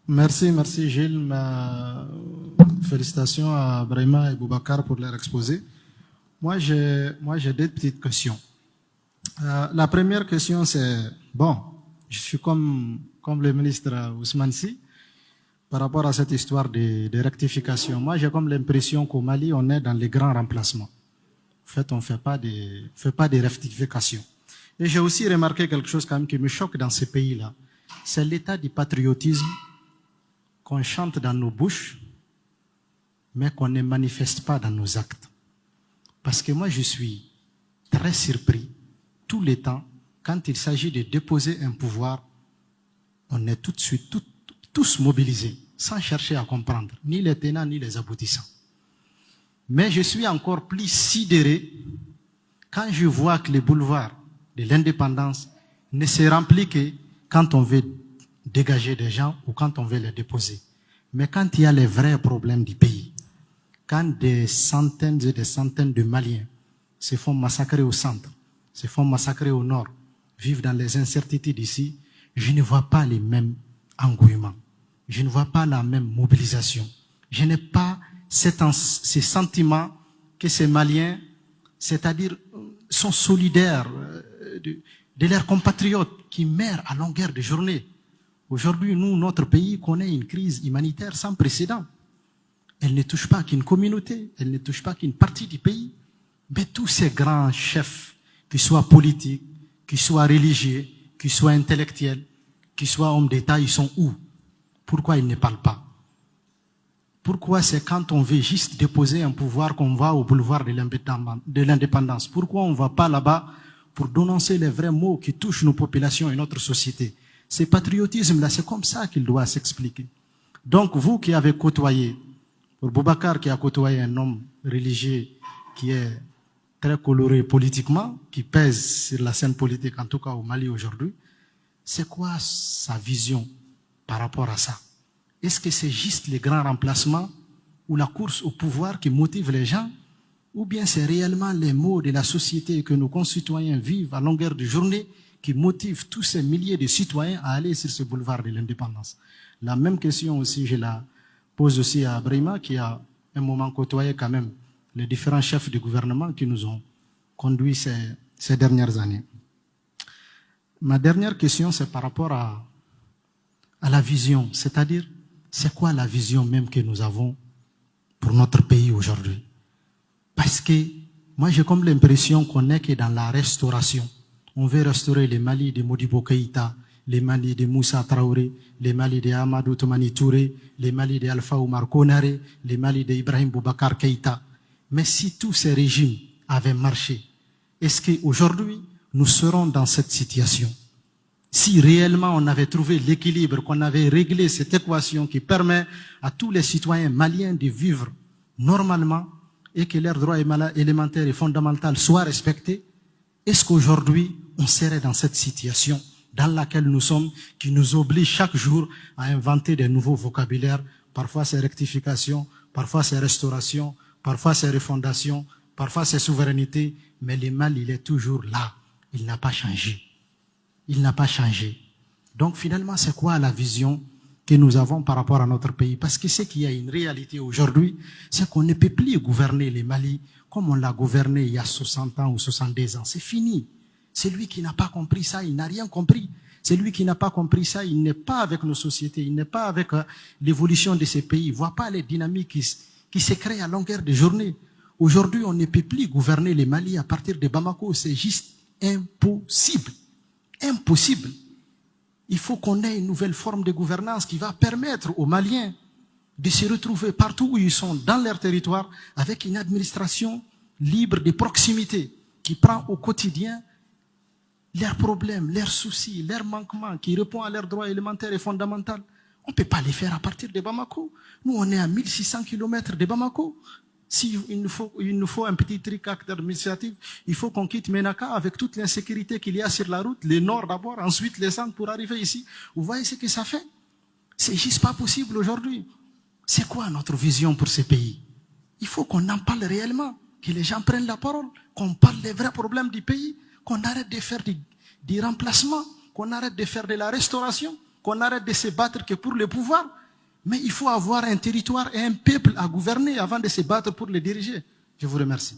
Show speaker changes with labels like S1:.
S1: Merci Gilles. Félicitations à Brahima et Boubacar pour leur exposé. Moi, j'ai deux petites questions. La première question, c'est, bon, je suis comme le ministre Ousmane Sy, par rapport à cette histoire de rectification. Moi, j'ai comme l'impression qu'au Mali, on est dans les grands remplacements. En fait, on ne fait pas des rectifications. Et j'ai aussi remarqué quelque chose quand même qui me choque dans ces pays-là. C'est l'état du patriotisme qu'on chante dans nos bouches, mais qu'on ne manifeste pas dans nos actes. Parce que moi, je suis très surpris, tout le temps, quand il s'agit de déposer un pouvoir, on est tout de suite tous mobilisés, sans chercher à comprendre, ni les tenants, ni les aboutissants. Mais je suis encore plus sidéré quand je vois que les boulevards de l'indépendance ne se remplissent que quand on veut dégager des gens ou quand on veut les déposer. Mais quand il y a les vrais problèmes du pays, quand des centaines et des centaines de Maliens se font massacrer au centre, se font massacrer au nord, vivent dans les incertitudes ici, je ne vois pas les mêmes engouements. Je ne vois pas la même mobilisation. Je n'ai pas ces sentiments que ces Maliens, c'est-à-dire, sont solidaires de leurs compatriotes qui meurent à longueur de journée. Aujourd'hui, nous, notre pays connaît une crise humanitaire sans précédent. Elle ne touche pas qu'une communauté, elle ne touche pas qu'une partie du pays. Mais tous ces grands chefs, qu'ils soient politiques, qu'ils soient religieux, qu'ils soient intellectuels, qu'ils soient hommes d'État, ils sont où? Pourquoi ils ne parlent pas? Pourquoi c'est quand on veut juste déposer un pouvoir qu'on va au boulevard de l'indépendance? Pourquoi on ne va pas là-bas pour dénoncer les vrais maux qui touchent nos populations et notre société? Ce patriotisme-là, c'est comme ça qu'il doit s'expliquer. Donc, vous qui avez côtoyé, pour Boubacar qui a côtoyé un homme religieux qui est très coloré politiquement, qui pèse sur la scène politique, en tout cas au Mali aujourd'hui, c'est quoi sa vision par rapport à ça? Est-ce que c'est juste les grands remplacements ou la course au pouvoir qui motive les gens? Ou bien c'est réellement les maux de la société que nos concitoyens vivent à longueur de journée qui motivent tous ces milliers de citoyens à aller sur ce boulevard de l'indépendance? La même question aussi, je la pose aussi à Brahima, qui a un moment côtoyé quand même les différents chefs du gouvernement qui nous ont conduits ces dernières années. Ma dernière question, c'est par rapport à la vision, c'est-à-dire, c'est quoi la vision même que nous avons pour notre pays aujourd'hui? Parce que moi, j'ai comme l'impression qu'on n'est que dans la restauration. On veut restaurer les Mali de Modibo Keïta, les Mali de Moussa Traoré, les Mali de Amadou Toumani Touré, les Mali de Alpha Oumar Konaré, les Mali de Ibrahim Boubacar Keïta. Mais si tous ces régimes avaient marché, est-ce qu'aujourd'hui, nous serons dans cette situation? Si réellement on avait trouvé l'équilibre, qu'on avait réglé cette équation qui permet à tous les citoyens maliens de vivre normalement et que leurs droits élémentaires et fondamentaux soient respectés, est-ce qu'aujourd'hui on serait dans cette situation dans laquelle nous sommes, qui nous oblige chaque jour à inventer des nouveaux vocabulaires? Parfois c'est rectification, parfois c'est restauration, parfois c'est refondation, parfois c'est souveraineté, mais le mal il est toujours là, il n'a pas changé. Il n'a pas changé. Donc finalement, c'est quoi la vision que nous avons par rapport à notre pays? Parce que ce qu'il y a une réalité aujourd'hui, c'est qu'on ne peut plus gouverner le Mali comme on l'a gouverné il y a 60 ans ou 62 ans. C'est fini. Celui qui n'a pas compris ça, il n'a rien compris. Celui qui n'a pas compris ça, il n'est pas avec nos sociétés, il n'est pas avec l'évolution de ces pays. Il ne voit pas les dynamiques qui se créent à longueur de journée. Aujourd'hui, on ne peut plus gouverner le Mali à partir de Bamako. C'est juste impossible. Impossible. Il faut qu'on ait une nouvelle forme de gouvernance qui va permettre aux Maliens de se retrouver partout où ils sont, dans leur territoire, avec une administration libre de proximité, qui prend au quotidien leurs problèmes, leurs soucis, leurs manquements, qui répond à leurs droits élémentaires et fondamentaux. On ne peut pas les faire à partir de Bamako. Nous, on est à 1600 km de Bamako. Si il nous faut un petit truc administratif, il faut qu'on quitte Ménaka avec toute l'insécurité qu'il y a sur la route, les nord d'abord, ensuite les centres pour arriver ici. Vous voyez ce que ça fait? C'est juste pas possible aujourd'hui. C'est quoi notre vision pour ces pays? Il faut qu'on en parle réellement, que les gens prennent la parole, qu'on parle des vrais problèmes du pays, qu'on arrête de faire du remplacement, qu'on arrête de faire de la restauration, qu'on arrête de se battre que pour le pouvoir. Mais il faut avoir un territoire et un peuple à gouverner avant de se battre pour le diriger. Je vous remercie.